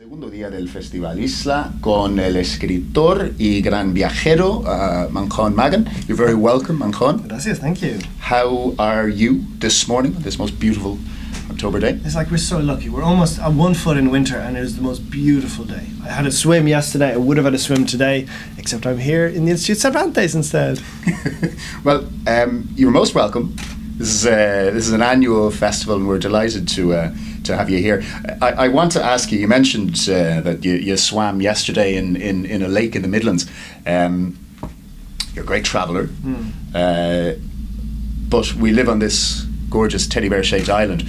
Segundo día del Festival Isla con el escritor y gran viajero Manchón Magan. You're very welcome, Manchón. Gracias, thank you. How are you this morning, this most beautiful October day? It's like we're so lucky. We're almost at 1 foot in winter and it is the most beautiful day. I had a swim yesterday, I would have had a swim today, except I'm here in the Institute Cervantes instead. Well, you're most welcome. This is an annual festival and we're delighted to have you here. I want to ask you, you mentioned that you swam yesterday in a lake in the Midlands. You're a great traveller, but we live on this gorgeous teddy bear shaped island.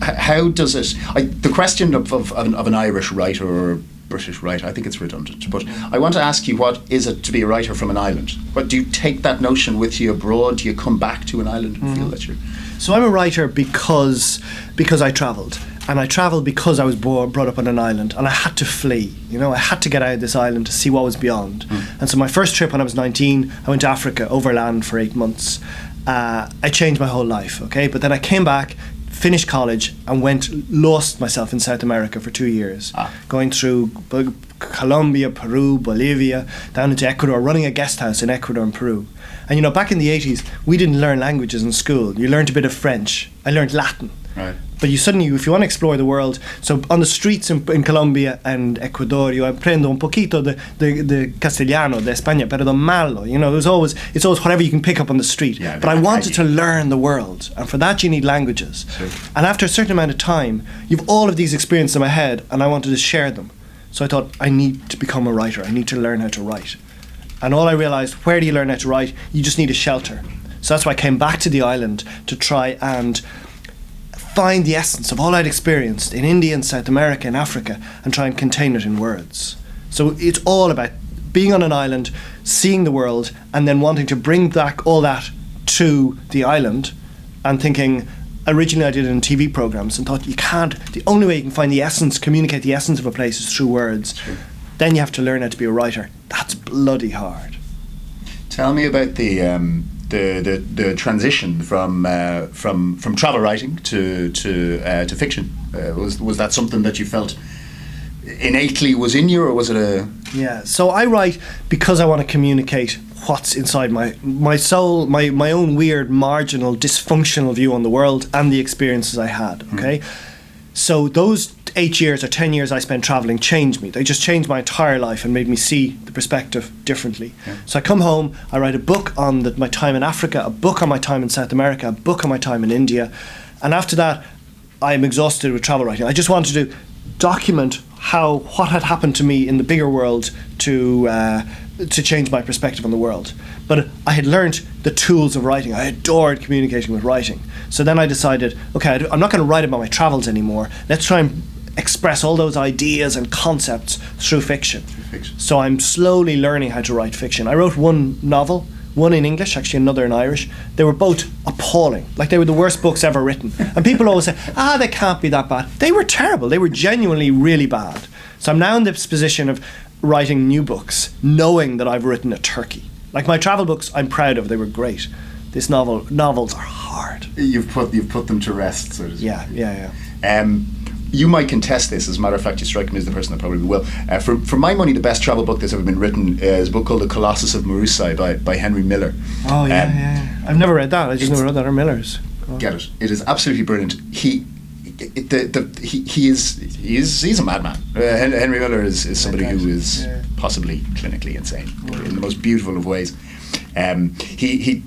How does it, the question of an Irish writer or a British writer, I think it's redundant, but I want to ask you, what is it to be a writer from an island? What, do you take that notion with you abroad? Do you come back to an island and feel that you're... So I'm a writer because I travelled. And I travelled because I was brought up on an island and I had to flee. You know, I had to get out of this island to see what was beyond. And so my first trip when I was 19, I went to Africa, overland for 8 months. I changed my whole life, okay? But then I came back, finished college and lost myself in South America for 2 years. Going through Colombia, Peru, Bolivia, down into Ecuador, running a guest house in Ecuador and Peru. And you know, back in the 80s, we didn't learn languages in school. You learned a bit of French. I learned Latin. Right. But you suddenly, if you want to explore the world, so on the streets in Colombia and Ecuador, yo aprendo un poquito de castellano, de España, pero de malo. You know, it's always whatever you can pick up on the street. Yeah, but I wanted to learn the world, and for that you need languages. Sure. And after a certain amount of time, you've all of these experiences in my head, and I wanted to share them. So I thought, I need to become a writer. I need to learn how to write. And all I realised, where do you learn how to write? You just need a shelter. So that's why I came back to the island to try and find the essence of all I'd experienced in India and South America and Africa and try and contain it in words. So it's all about being on an island, seeing the world, and then wanting to bring back all that to the island and thinking, originally I did it in TV programs and thought the only way you can find the essence, communicate the essence of a place is through words. Sure. Then you have to learn how to be a writer. That's bloody hard. Tell me about the transition from travel writing to fiction. Was that something that you felt innately was in you, or was it a... Yeah, so I write because I want to communicate what's inside my soul, my own weird, marginal, dysfunctional view on the world and the experiences I had, okay? So those 8 years or 10 years I spent travelling changed me. They just changed my entire life and made me see the perspective differently. Yeah. So I come home, I write a book on my time in Africa, a book on my time in South America, a book on my time in India, and after that I am exhausted with travel writing. I just wanted to document what had happened to me in the bigger world to change my perspective on the world. But I had learned the tools of writing. I adored communicating with writing. So then I decided, okay, I'm not going to write about my travels anymore. Let's try and express all those ideas and concepts through fiction. So I'm slowly learning how to write fiction. I wrote one novel, one in English, actually another in Irish. They were both appalling. Like, they were the worst books ever written. And people always say, they can't be that bad. They were terrible. They were genuinely really bad. So I'm now in this position of writing new books, knowing that I've written a turkey. Like my travel books, I'm proud of. They were great. This novels are hard. You've put them to rest, so to speak. Yeah. You might contest this. As a matter of fact, you strike me as the person that probably will. For my money, the best travel book that's ever been written is a book called The Colossus of Marusai by Henry Miller. Oh yeah. I've never read that. I just never read that. Or Miller's. Get it? It is absolutely brilliant. He's a madman. Henry Miller is somebody who is possibly clinically insane in the most beautiful of ways. He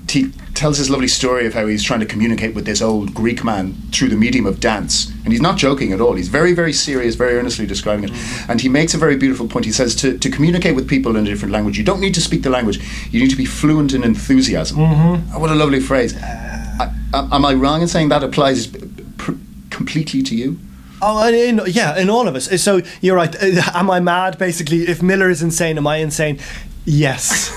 tells this lovely story of how he's trying to communicate with this old Greek man through the medium of dance, and he's not joking at all. He's very, very serious, very earnestly describing it, and he makes a very beautiful point. He says to communicate with people in a different language, you don't need to speak the language, you need to be fluent in enthusiasm. What a lovely phrase. Am I wrong in saying that applies completely to you? Oh, in all of us. So you're right. Am I mad? Basically, if Miller is insane, am I insane? Yes.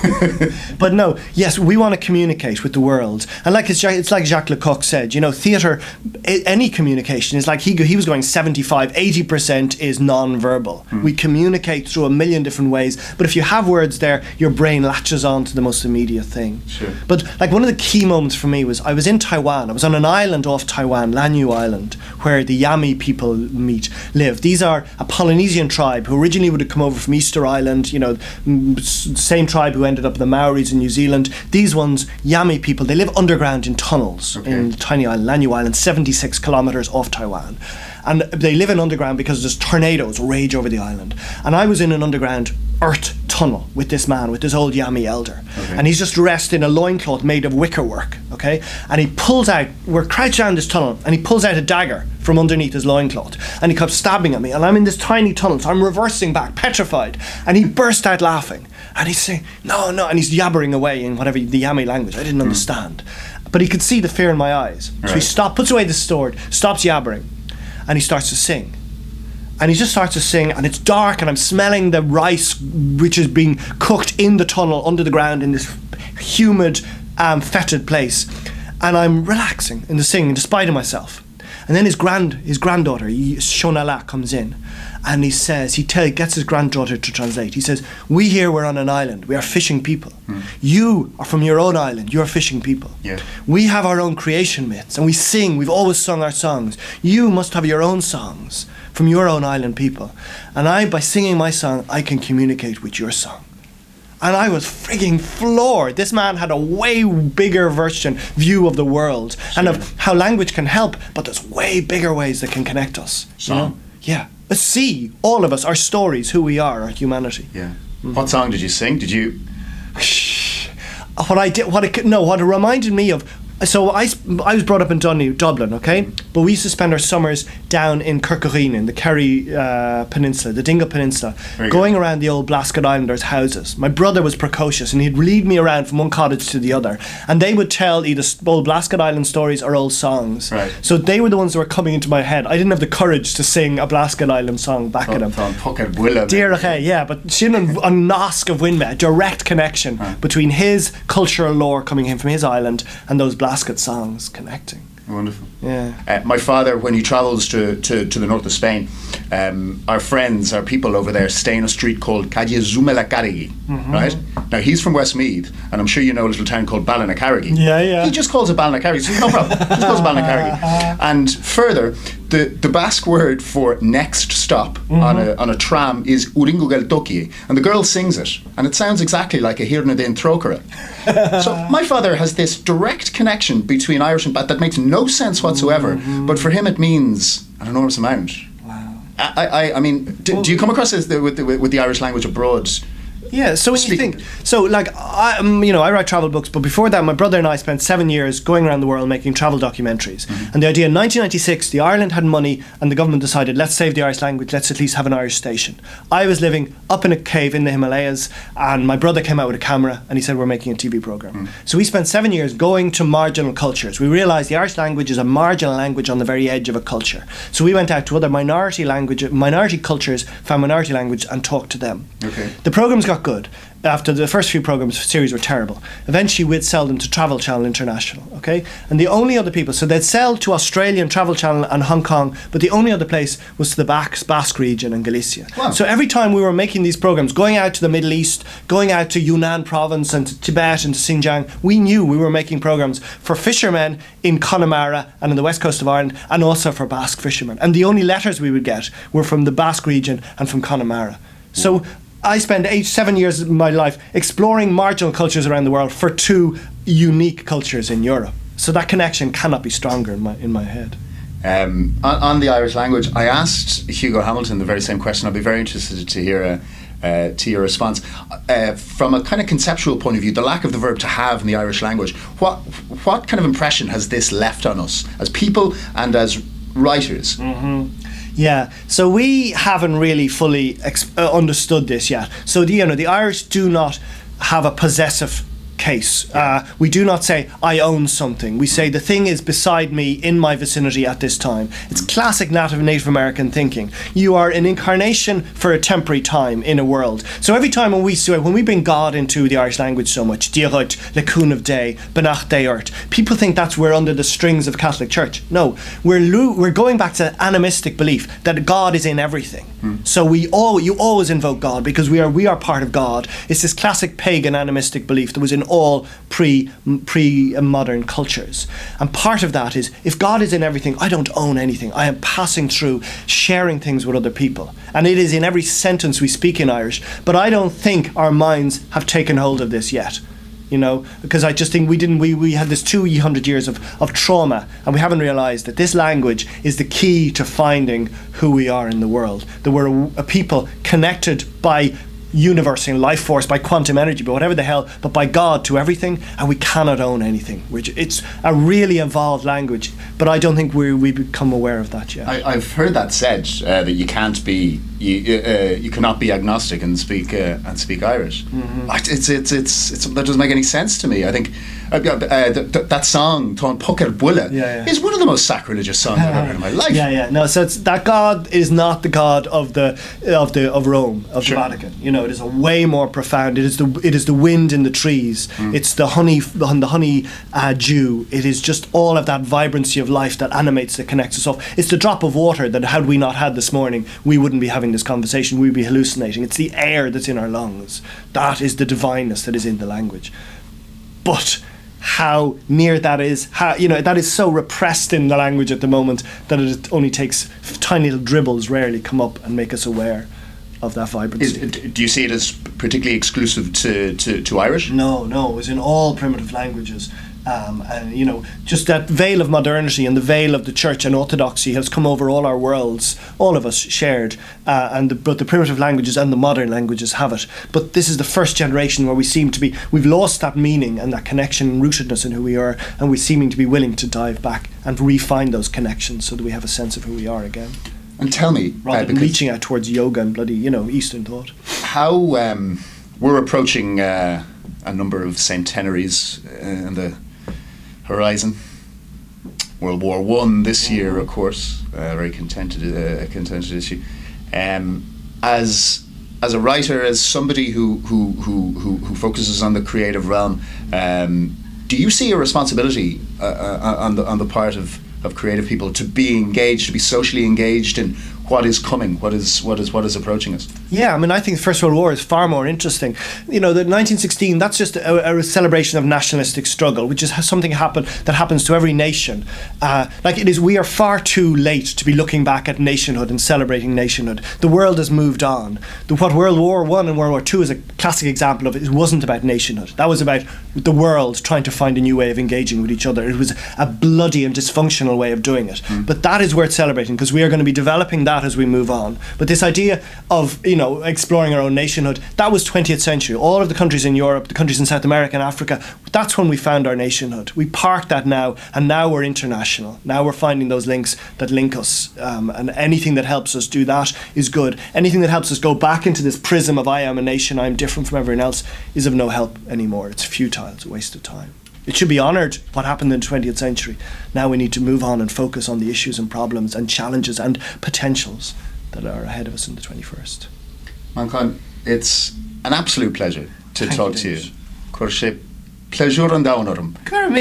But no, yes, we want to communicate with the world. And like it's like Jacques Lecoq said, you know, theatre, any communication is like, he was going 75-80% is non-verbal. We communicate through a million different ways, but if you have words there, your brain latches on to the most immediate thing. Sure. But like one of the key moments for me was I was in Taiwan. I was on an island off Taiwan, Lanyu Island, where the Yami people live. These are a Polynesian tribe who originally would have come over from Easter Island, you know, same tribe who ended up the Maoris in New Zealand. These ones, Yami people, they live underground in tunnels in the tiny island, Lanyu Island, 76 kilometres off Taiwan. And they live in underground because there's tornadoes rage over the island. And I was in an underground earth tunnel with this man, with this old Yami elder. And he's just dressed in a loincloth made of wicker work, okay? And he pulls out, we're crouched down this tunnel, and he pulls out a dagger from underneath his loincloth. And he kept stabbing at me, and I'm in this tiny tunnel, so I'm reversing back, petrified. And he burst out laughing. And he's saying, no, no, and he's yabbering away in whatever, the Yami language. I didn't understand. But he could see the fear in my eyes. So he puts away the sword, stops yabbering, and he starts to sing. And he just starts to sing, and it's dark, and I'm smelling the rice which is being cooked in the tunnel under the ground in this humid, fetid place. And I'm relaxing in the singing, despite of myself. And then his granddaughter, Shonala, comes in, and he says, gets his granddaughter to translate. He says, we here, we're on an island. We are fishing people. You are from your own island. You are fishing people. We have our own creation myths, and we sing. We've always sung our songs. You must have your own songs from your own island people. And by singing my song, I can communicate with your song. And I was frigging floored. This man had a way bigger view of the world and of how language can help, but there's way bigger ways that can connect us. Song? You know? Yeah. Let's see, all of us, our stories, who we are, our humanity. Yeah. What song did you sing? Did you... What it reminded me of... So I was brought up in Dublin, okay? But we used to spend our summers down in Kerguelen, in the Kerry Peninsula, the Dingle Peninsula, going around the old Blasket Islanders' houses. My brother was precocious, and he'd lead me around from one cottage to the other. And they would tell either old Blasket Island stories or old songs. So they were the ones that were coming into my head. I didn't have the courage to sing a Blasket Island song back at him. Yeah, but Shin and Nosk of Winme, a direct connection between his cultural lore coming in from his island and those Blasket songs connecting. Wonderful. Yeah. My father, when he travels to the north of Spain, our friends, our people over there, stay in a street called Calle Zumalacárregui, right? Now, he's from Westmeath, and I'm sure you know a little town called Ballinacárregui. Yeah. He just calls it Ballinacárregui, so no problem. Just calls it Ballinacárregui. And further, the Basque word for next stop on a tram is Uringugeltoki, and the girl sings it, and it sounds exactly like a Hirna Din Trokera. So my father has this direct connection between Irish and Basque that makes no sense whatsoever, but for him it means an enormous amount. Wow. I mean, do you come across this with the Irish language abroad? Yeah, so when you think, so like, I write travel books, but before that, my brother and I spent 7 years going around the world making travel documentaries. And the idea in 1996, the Ireland had money, and the government decided, let's save the Irish language, let's at least have an Irish station. I was living up in a cave in the Himalayas, and my brother came out with a camera, and he said, we're making a TV program. So we spent 7 years going to marginal cultures. We realised the Irish language is a marginal language on the very edge of a culture. So we went out to other minority cultures, found minority language, and talked to them. The program's got good. After the first few series were terrible. Eventually we'd sell them to Travel Channel International, okay? And the only other people, so they'd sell to Australian Travel Channel and Hong Kong, but the only other place was to the Basque region and Galicia. Wow. So every time we were making these programs, going out to the Middle East, going out to Yunnan province and to Tibet and to Xinjiang, we knew we were making programs for fishermen in Connemara and on the west coast of Ireland, and also for Basque fishermen. And the only letters we would get were from the Basque region and from Connemara. So I spent 7 years of my life exploring marginal cultures around the world for two unique cultures in Europe. So that connection cannot be stronger in my head. On the Irish language, I asked Hugo Hamilton the very same question. I'd be very interested to hear your response. From a kind of conceptual point of view, the lack of the verb to have in the Irish language, what kind of impression has this left on us as people and as writers? Yeah, so we haven't really fully understood this yet. So the Irish do not have a possessive case. We do not say, I own something. We say, the thing is beside me in my vicinity at this time. It's classic Native American thinking. You are an incarnation for a temporary time in a world. So every time when we bring God into the Irish language so much, Diarut, Lecún of Day, Benach Deart, people think that's we're under the strings of Catholic Church. No, we're going back to animistic belief that God is in everything. So you always invoke God because we are part of God. It's this classic pagan animistic belief that was in all pre-modern cultures. And part of that is, if God is in everything, I don't own anything. I am passing through, sharing things with other people. And it is in every sentence we speak in Irish, but I don't think our minds have taken hold of this yet. Because I just think we had this 200 years of trauma, and we haven't realised that this language is the key to finding who we are in the world. That we're a people connected by universe and life force, by quantum energy, but whatever the hell, but by God to everything, and we cannot own anything. It's a really evolved language, but I don't think we become aware of that yet. I've heard that said, that you can't be you cannot be agnostic and speak Irish. Mm-hmm. That doesn't make any sense to me. I think that song Tá Pucad Buile is one of the most sacrilegious songs I've ever heard in my life. No, so it's that God is not the God of Rome, of the Vatican. It is a way more profound. It is the wind in the trees. It's the honey dew. It is just all of that vibrancy of life that animates, that connects us off. It's the drop of water that, had we not had this morning, we wouldn't be having this conversation. We'd be hallucinating. It's the air that's in our lungs. That is the divineness that is in the language. But how near that is, that is so repressed in the language at the moment that it only takes tiny little dribbles rarely come up and make us aware of that vibrancy. Do you see it as particularly exclusive to Irish? No, it was in all primitive languages. And just that veil of modernity and the veil of the church and orthodoxy has come over all our worlds, all of us shared, but the primitive languages and the modern languages have it. But this is the first generation where we've lost that meaning and that connection and rootedness in who we are, and we're seeming to be willing to dive back and refine those connections so that we have a sense of who we are again. And tell me, rather than reaching out towards yoga and bloody, Eastern thought. How we're approaching a number of centenaries in the horizon. World War I this year, of course, very contentious issue. As a writer, as somebody who focuses on the creative realm, do you see a responsibility on the part of creative people to be engaged, to be socially engaged in what is coming, what is approaching us? Yeah, I think the First World War is far more interesting. The 1916, that's just a celebration of nationalistic struggle, which is something that happens to every nation. We are far too late to be looking back at nationhood and celebrating nationhood. The world has moved on. What World War I and World War II is a classic example of, it wasn't about nationhood. That was about the world trying to find a new way of engaging with each other. It was a bloody and dysfunctional way of doing it. But that is worth celebrating, because we are going to be developing that as we move on. But this idea of exploring our own nationhood, that was 20th century. All of the countries in Europe, the countries in South America and Africa, that's when we found our nationhood. We parked that now, and now we're international. Now we're finding those links that link us, and anything that helps us do that is good. Anything that helps us go back into this prism of I am a nation, I'm different from everyone else, is of no help anymore. It's futile, it's a waste of time. It should be honoured, what happened in the 20th century. Now we need to move on and focus on the issues and problems and challenges and potentials that are ahead of us in the 21st. Manchán, it's an absolute pleasure to talk to you. Cuir sé pleasure an dán orm. Gracias.